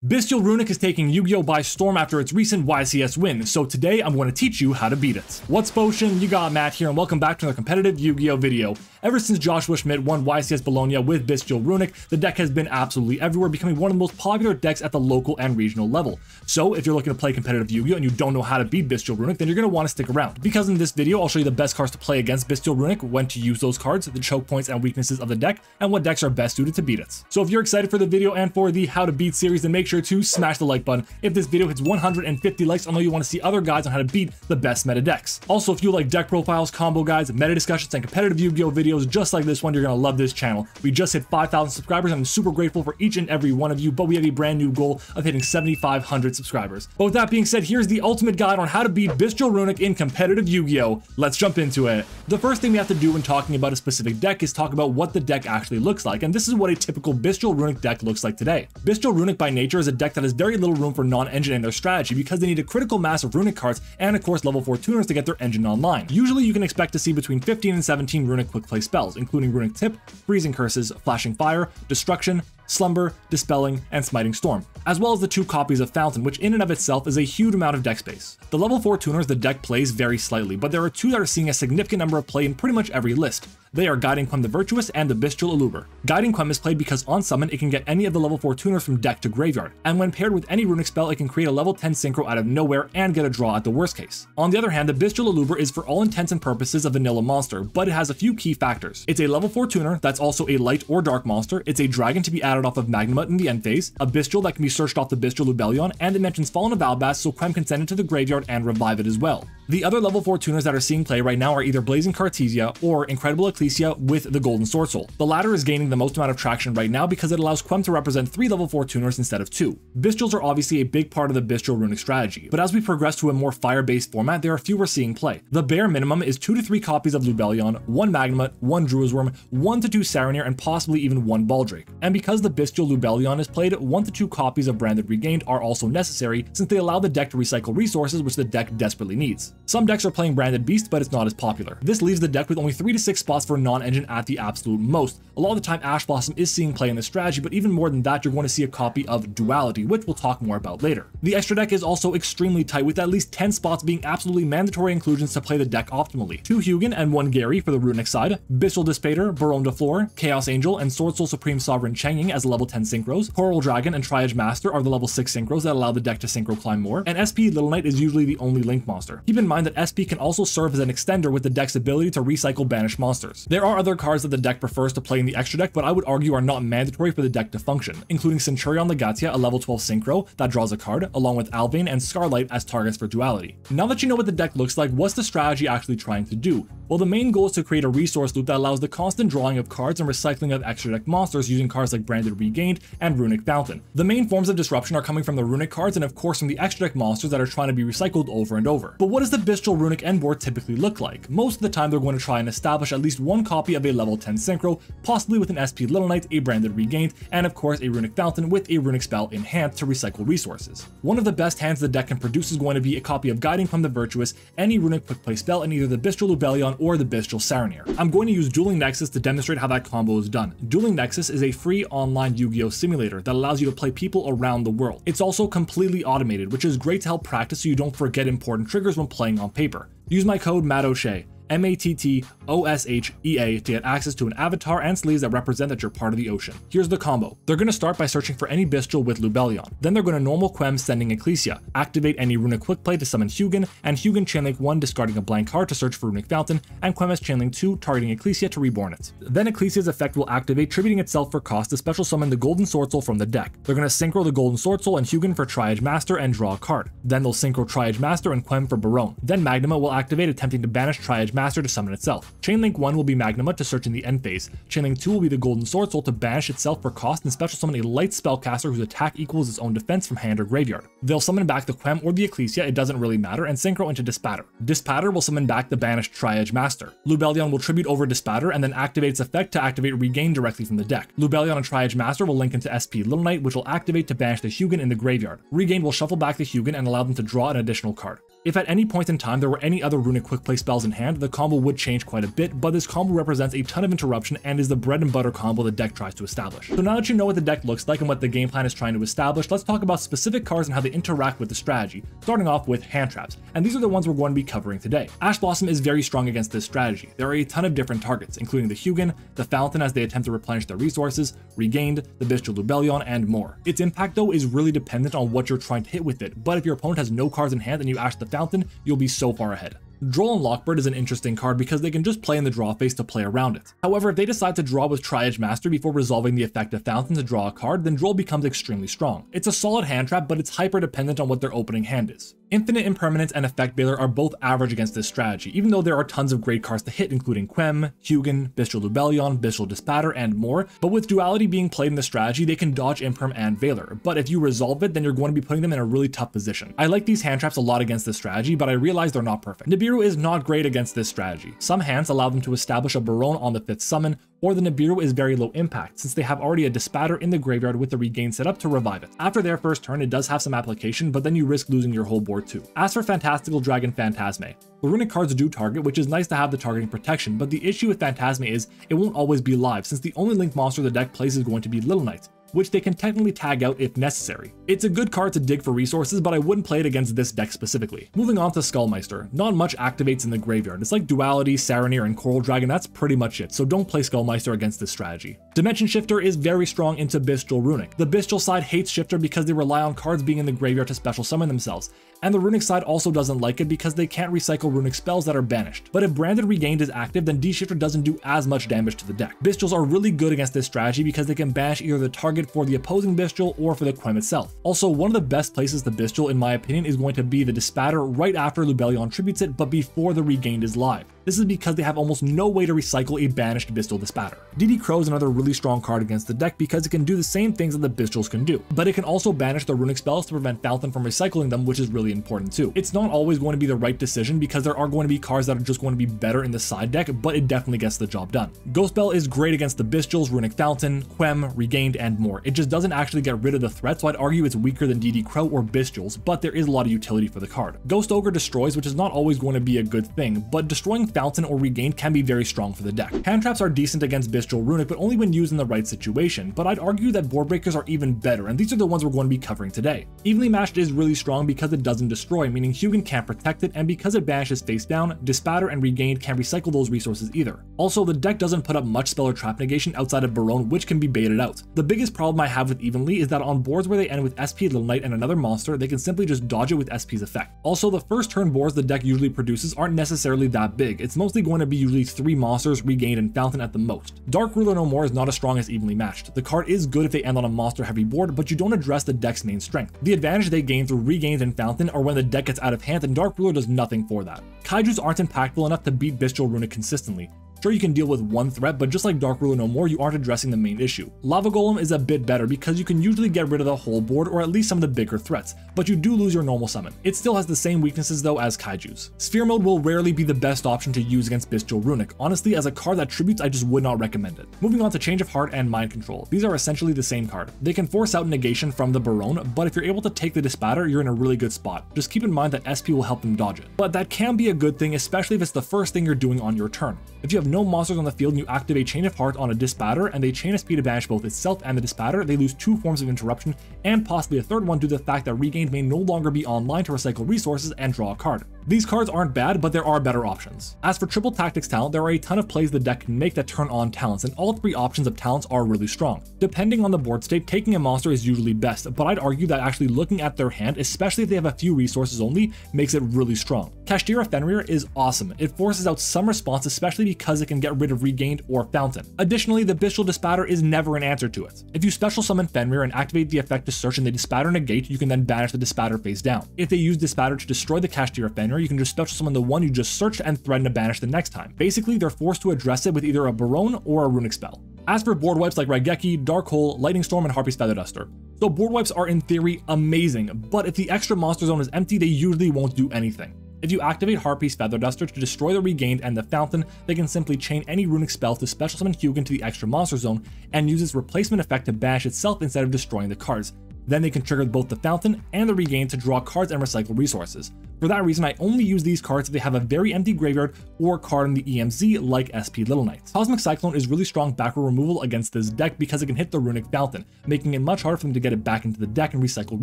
BYSTIAL RUNICK is taking Yu-Gi-Oh! By storm after its recent YCS win, so today I'm going to teach you how to beat it. What's potion? You got Matt here, and welcome back to another competitive Yu-Gi-Oh! Video. Ever since Joshua Schmidt won YCS Bologna with BYSTIAL RUNICK, the deck has been absolutely everywhere, becoming one of the most popular decks at the local and regional level. So if you're looking to play competitive Yu-Gi-Oh! And you don't know how to beat BYSTIAL RUNICK, then you're going to want to stick around. Because in this video, I'll show you the best cards to play against BYSTIAL RUNICK, when to use those cards, the choke points and weaknesses of the deck, and what decks are best suited to beat it. So if you're excited for the video and for the How to Beat series, then make sure to smash the like button. If this video hits 150 likes, I know you want to see other guides on how to beat the best meta decks. Also, if you like deck profiles, combo guides, meta discussions, and competitive Yu-Gi-Oh! Videos just like this one, you're going to love this channel. We just hit 5,000 subscribers, and I'm super grateful for each and every one of you, but we have a brand new goal of hitting 7,500 subscribers. But with that being said, here's the ultimate guide on how to beat BYSTIAL RUNICK in competitive Yu-Gi-Oh! Let's jump into it. The first thing we have to do when talking about a specific deck is talk about what the deck actually looks like, and this is what a typical BYSTIAL RUNICK deck looks like today. BYSTIAL RUNICK by nature is a deck that has very little room for non-engine in their strategy because they need a critical mass of Runick cards and of course level 4 tuners to get their engine online. Usually you can expect to see between 15 and 17 Runick quick play spells, including Runick Tip, Freezing Curses, Flashing Fire, Destruction, Slumber, Dispelling, and Smiting Storm, as well as the 2 copies of Fountain, which in and of itself is a huge amount of deck space. The level 4 tuners the deck plays vary slightly, but there are 2 that are seeing a significant number of play in pretty much every list. They are Guiding Quem the Virtuous and the BYSTIAL Aluber. Guiding Quem is played because on summon it can get any of the level 4 tuners from deck to graveyard, and when paired with any Runick spell it can create a level 10 synchro out of nowhere and get a draw at the worst case. On the other hand, the BYSTIAL Aluber is for all intents and purposes a vanilla monster, but it has a few key factors. It's a level 4 tuner that's also a light or dark monster, it's a dragon to be added off of Magnamut in the end phase, a BYSTIAL that can be searched off the BYSTIAL Lubellion, and it mentions Fallen of Albaz, so Quem can send it to the graveyard and revive it as well. The other level 4 tuners that are seeing play right now are either Blazing Cartesia or Incredible Ecclesia with the Golden Sword Soul. The latter is gaining the most amount of traction right now because it allows Quem to represent 3 level 4 tuners instead of 2. BYSTIALs are obviously a big part of the BYSTIAL RUNICK strategy, but as we progress to a more fire-based format, there are fewer seeing play. The bare minimum is 2 to 3 copies of Lubellion, 1 Magnamut, 1 Druisworm, 1 to 2 Saronir, and possibly even 1 Baldrake. And because the BYSTIAL Lubellion is played, 1 to 2 copies of Branded Regained are also necessary since they allow the deck to recycle resources which the deck desperately needs. Some decks are playing Branded Beast, but it's not as popular. This leaves the deck with only 3 to 6 spots for non-engine at the absolute most. A lot of the time Ash Blossom is seeing play in this strategy, but even more than that, you're going to see a copy of Duality, which we'll talk more about later. The extra deck is also extremely tight, with at least 10 spots being absolutely mandatory inclusions to play the deck optimally. 2 Hugin and 1 Gary for the Runick side, BYSTIAL Dispater, Baron de Fleur, Chaos Angel, and Sword Soul Supreme Sovereign Changing as level 10 synchros, Coral Dragon and Triage Master are the level 6 synchros that allow the deck to synchro climb more, and SP Little Knight is usually the only link monster. Keep in mind that SP can also serve as an extender with the deck's ability to recycle banished monsters. There are other cards that the deck prefers to play in the extra deck, but I would argue are not mandatory for the deck to function, including Centurion Legatia, a level 12 synchro that draws a card, along with Alvain and Scarlight as targets for Duality. Now that you know what the deck looks like, what's the strategy actually trying to do? Well, the main goal is to create a resource loop that allows the constant drawing of cards and recycling of extra deck monsters using cards like Branded Regained and Runick Fountain. The main forms of disruption are coming from the Runick cards and of course from the extra deck monsters that are trying to be recycled over and over. But what does the BYSTIAL RUNICK end board typically look like? Most of the time they're going to try and establish at least 1 copy of a level 10 synchro, possibly with an SP Little Knight, a Branded Regained, and of course a Runick Fountain with a Runick spell in hand to recycle resources. One of the best hands the deck can produce is going to be a copy of Guiding Quem the Virtuous, any Runick quick play spell in either the BYSTIAL Lubellion or the BYSTIAL Saronir. I'm going to use Dueling Nexus to demonstrate how that combo is done. Dueling Nexus is a free online Yu-Gi-Oh! Simulator that allows you to play people around the world. It's also completely automated, which is great to help practice so you don't forget important triggers when playing on paper. Use my code MattOshea, MattOshea, to get access to an avatar and sleeves that represent that you're part of the ocean. Here's the combo. They're going to start by searching for any BYSTIAL with Lubellion. Then they're going to normal Quem sending Ecclesia, activate any Runick quick play to summon Hugin, and Hugin chainlink 1 discarding a blank card to search for Runick Fountain, and Quem has chainlink 2 targeting Ecclesia to reborn it. Then Ecclesia's effect will activate, tributing itself for cost to special summon the Golden Sword Soul from the deck. They're going to synchro the Golden Sword Soul and Hugin for Triage Master and draw a card. Then they'll synchro Triage Master and Quem for Baron. Then Magnamut will activate, attempting to banish Triage Master to summon itself. Chainlink 1 will be Magnamut to search in the end phase. Chainlink 2 will be the Golden Sword Soul to banish itself for cost and special summon a light spellcaster whose attack equals its own defense from hand or graveyard. They'll summon back the Quem or the Ecclesia, it doesn't really matter, and synchro into Dispatter. Dispatter will summon back the banished Triage Master. Lubellion will tribute over Dispatter and then activate its effect to activate Regain directly from the deck. Lubellion and Triage Master will link into SP Little Knight, which will activate to banish the Hugin in the graveyard. Regain will shuffle back the Hugin and allow them to draw an additional card. If at any point in time there were any other Runick quick play spells in hand, the combo would change quite a bit, but this combo represents a ton of interruption and is the bread and butter combo the deck tries to establish. So now that you know what the deck looks like and what the game plan is trying to establish, let's talk about specific cards and how they interact with the strategy, starting off with Handtraps, and these are the ones we're going to be covering today. Ash Blossom is very strong against this strategy. There are a ton of different targets, including the Hugin, the Fountain as they attempt to replenish their resources, Regained, the Bestial Lubellion, and more. Its impact though is really dependent on what you're trying to hit with it, but if your opponent has no cards in hand and you Ash the Fountain, you'll be so far ahead. Droll and Lockbird is an interesting card because they can just play in the draw phase to play around it. However, if they decide to draw with Tri-Edge Master before resolving the effect of Fountain to draw a card, then Droll becomes extremely strong. It's a solid hand trap, but it's hyper dependent on what their opening hand is. Infinite Impermanence and Effect Bailer are both average against this strategy, even though there are tons of great cards to hit, including Quem, Hugin, Bestial Lubellion, Bestial Dispatter, and more, but with Duality being played in the strategy, they can dodge Imperm and Veiler, but if you resolve it, then you're going to be putting them in a really tough position. I like these hand traps a lot against this strategy, but I realize they're not perfect. Nibiru is not great against this strategy. Some hands allow them to establish a Baronne on the 5th summon, or the Nibiru is very low impact, since they have already a Dispatter in the graveyard with the Regain set up to revive it. After their first turn, it does have some application, but then you risk losing your whole board too. As for Fantastical Dragon Phantasme, the runic cards do target, which is nice to have the targeting protection, but the issue with Phantasme is it won't always be live, since the only link monster the deck plays is going to be Little Knight, which they can technically tag out if necessary. It's a good card to dig for resources, but I wouldn't play it against this deck specifically. Moving on to Skullmeister, not much activates in the graveyard. It's like Duality, Saronir, and Coral Dragon, that's pretty much it, so don't play Skullmeister against this strategy. Dimension Shifter is very strong into Bestial Runick. The Bestial side hates Shifter because they rely on cards being in the graveyard to special summon themselves, and the Runick side also doesn't like it because they can't recycle Runick spells that are banished. But if Branded Regained is active, then D-Shifter doesn't do as much damage to the deck. Bestials are really good against this strategy because they can banish either the target for the opposing Bestial or for the Quem itself. Also, one of the best places to Bestial, in my opinion, is going to be the Dispatter right after Lubellion tributes it, but before the Regained is live. This is because they have almost no way to recycle a banished Bestial Dispatter. DD Crow is another really strong card against the deck because it can do the same things that the Bestials can do, but it can also banish the runic spells to prevent Fountain from recycling them, which is really important too. It's not always going to be the right decision because there are going to be cards that are just going to be better in the side deck, but it definitely gets the job done. Ghost Bell is great against the Bestials, Runic Fountain, Quem, Regained, and more. It just doesn't actually get rid of the threat, so I'd argue it's weaker than DD Crow or Bestials, but there is a lot of utility for the card. Ghost Ogre destroys, which is not always going to be a good thing, but destroying Fountain or Regained can be very strong for the deck. Handtraps are decent against Bestial Runick, but only when used in the right situation, but I'd argue that board breakers are even better, and these are the ones we're going to be covering today. Evenly Matched is really strong because it doesn't destroy, meaning Hugin can't protect it, and because it banishes face down, Dispatter and Regained can't recycle those resources either. Also, the deck doesn't put up much spell or trap negation outside of Baronne, which can be baited out. The biggest problem I have with Evenly is that on boards where they end with SP Little Knight and another monster, they can simply just dodge it with SP's effect. Also, the first turn boards the deck usually produces aren't necessarily that big. It's mostly going to be usually 3 monsters, Regained, and Fountain at the most. Dark Ruler No More is not as strong as Evenly Matched. The card is good if they end on a monster heavy board, but you don't address the deck's main strength. The advantage they gain through Regained and Fountain are when the deck gets out of hand, and Dark Ruler does nothing for that. Kaijus aren't impactful enough to beat Bestial Runick consistently. Sure, you can deal with one threat, but just like Dark Ruler No More, you aren't addressing the main issue. Lava Golem is a bit better because you can usually get rid of the whole board or at least some of the bigger threats, but you do lose your normal summon. It still has the same weaknesses though as Kaijus. Sphere Mode will rarely be the best option to use against Bestial Runick. Honestly, as a card that tributes, I just would not recommend it. Moving on to Change of Heart and Mind Control. These are essentially the same card. They can force out negation from the Baronne, but if you're able to take the Dispatter, you're in a really good spot. Just keep in mind that SP will help them dodge it. But that can be a good thing, especially if it's the first thing you're doing on your turn. If you have no monsters on the field and you activate Chain of Heart on a Dispatter and they chain SP to banish both itself and the Dispatter, they lose 2 forms of interruption and possibly a third one due to the fact that Regained may no longer be online to recycle resources and draw a card. These cards aren't bad, but there are better options. As for Triple Tactics talent, there are a ton of plays the deck can make that turn on talents, and all 3 options of talents are really strong. Depending on the board state, taking a monster is usually best, but I'd argue that actually looking at their hand, especially if they have a few resources only, makes it really strong. Kashtira Fenrir is awesome. It forces out some response, especially because it can get rid of Regained or Fountain. Additionally, the Bestial Dispatter is never an answer to it. If you special summon Fenrir and activate the effect to search and they Dispatter negate, you can then banish the Dispatter face down. If they use Dispatter to destroy the Kashtira Fenrir, you can just special summon the one you just searched and threaten to banish the next time. Basically, they're forced to address it with either a Baronne or a runic spell. As for board wipes like Raigeki, Dark Hole, Lightning Storm, and Harpy's Feather Duster. So board wipes are in theory amazing, but if the extra monster zone is empty, they usually won't do anything. If you activate Harpy's Feather Duster to destroy the Regained and the Fountain, they can simply chain any runic spell to special summon Hugin to the extra monster zone and use its replacement effect to banish itself instead of destroying the cards. Then they can trigger both the Fountain and the Regain to draw cards and recycle resources. For that reason, I only use these cards if they have a very empty graveyard or a card in the EMZ like SP Little Knights. Cosmic Cyclone is really strong backward removal against this deck because it can hit the Runick Fountain, making it much harder for them to get it back into the deck and recycle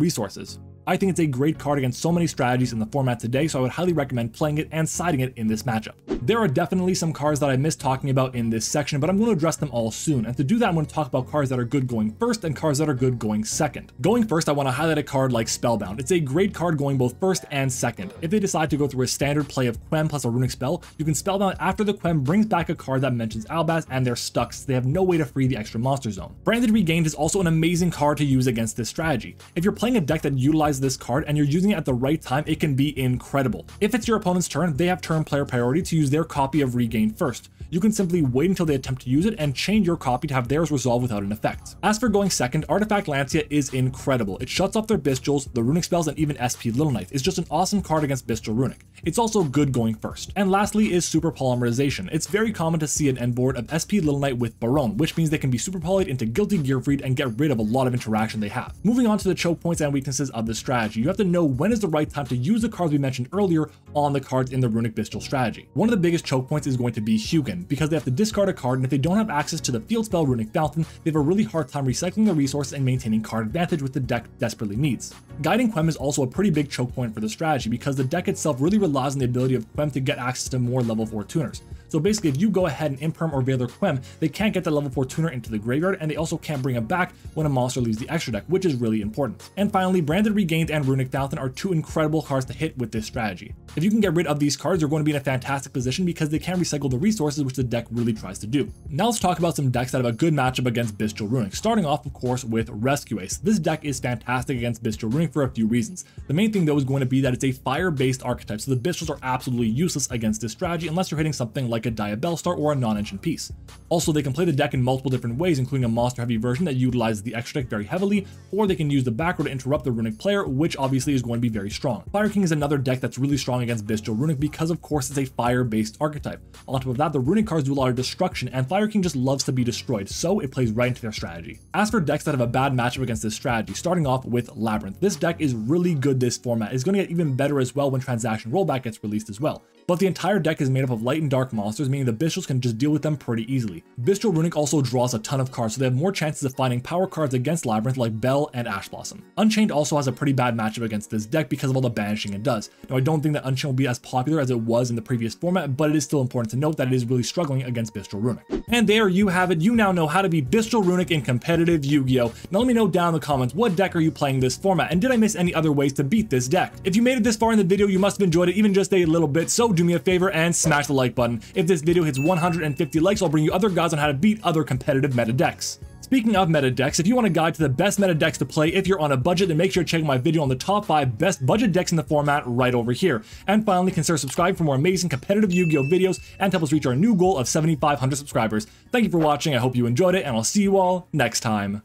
resources. I think it's a great card against so many strategies in the format today, so I would highly recommend playing it and siding it in this matchup. There are definitely some cards that I missed talking about in this section, but I'm going to address them all soon, and to do that I'm going to talk about cards that are good going first and cards that are good going second. Going first, I want to highlight a card like Spellbound. It's a great card going both first and second. If they decide to go through a standard play of Quem plus a Runick spell, you can Spellbound after the Quem brings back a card that mentions Albaz and they're stuck, so they have no way to free the extra monster zone. Branded Regained is also an amazing card to use against this strategy. If you're playing a deck that utilizes this card and you're using it at the right time, it can be incredible. If it's your opponent's turn, they have turn player priority to use their copy of Regain first. You can simply wait until they attempt to use it and change your copy to have theirs resolve without an effect. As for going second, Artifact Lancia is incredible. It shuts off their Bestials, the Runick spells, and even SP Little Knights. It's just an awesome card against Bestial Runick. It's also good going first. And lastly is Super Polymerization. It's very common to see an end board of SP Little Knight with Baronne, which means they can be super polyed into Guilty Gearfried and get rid of a lot of interaction they have. Moving on to the choke points and weaknesses of the strategy, you have to know when is the right time to use the cards we mentioned earlier on the cards in the Runick Bestial strategy. One of the biggest choke points is going to be Hugin, because they have to discard a card, and if they don't have access to the field spell Runick Fountain, they have a really hard time recycling the resources and maintaining card advantage, which the deck desperately needs. Guiding Quem is also a pretty big choke point for the strategy, because the deck itself really relies on the ability of Quem to get access to more level 4 tuners. So basically, if you go ahead and Imperm or Veil their Quem, they can't get that level 4 tuner into the graveyard, and they also can't bring it back when a monster leaves the extra deck, which is really important. And finally, Branded Regained and Runick Fountain are two incredible cards to hit with this strategy. If you can get rid of these cards, you're going to be in a fantastic position because they can recycle the resources, which the deck really tries to do. Now let's talk about some decks that have a good matchup against Bestial Runick, starting off of course with Rescue Ace. This deck is fantastic against Bestial Runick for a few reasons. The main thing though is going to be that it's a fire-based archetype, so the Bestials are absolutely useless against this strategy unless you're hitting something like a Diabellstar or a non-engine piece. Also, they can play the deck in multiple different ways, including a monster-heavy version that utilizes the extra deck very heavily, or they can use the back row to interrupt the Runick player, which obviously is going to be very strong. Fire King is another deck that's really strong against Bestial Runick because of course it's a fire-based archetype. On top of that, the Runick cards do a lot of destruction, and Fire King just loves to be destroyed, so it plays right into their strategy. As for decks that have a bad matchup against this strategy, starting off with Labyrinth. This deck is really good this format. It's going to get even better as well when Transaction Rollback gets released as well. But the entire deck is made up of light and dark monsters, meaning the Bestials can just deal with them pretty easily. Bestial Runick also draws a ton of cards, so they have more chances of finding power cards against Labyrinth like Bell and Ash Blossom. Unchained also has a pretty bad matchup against this deck because of all the banishing it does. Now I don't think that Unchained will be as popular as it was in the previous format, but it is still important to note that it is really struggling against Bestial Runick. And there you have it, you now know how to beat Bestial Runick in competitive Yu-Gi-Oh! Now let me know down in the comments, what deck are you playing this format, and did I miss any other ways to beat this deck? If you made it this far in the video, you must have enjoyed it even just a little bit, so do me a favor and smash the like button. If this video hits 150 likes, I'll bring you other guides on how to beat other competitive meta decks. Speaking of meta decks, if you want a guide to the best meta decks to play if you're on a budget, then make sure to check my video on the top 5 best budget decks in the format right over here. And finally, consider subscribing for more amazing competitive Yu-Gi-Oh videos and help us reach our new goal of 7,500 subscribers. Thank you for watching, I hope you enjoyed it, and I'll see you all next time.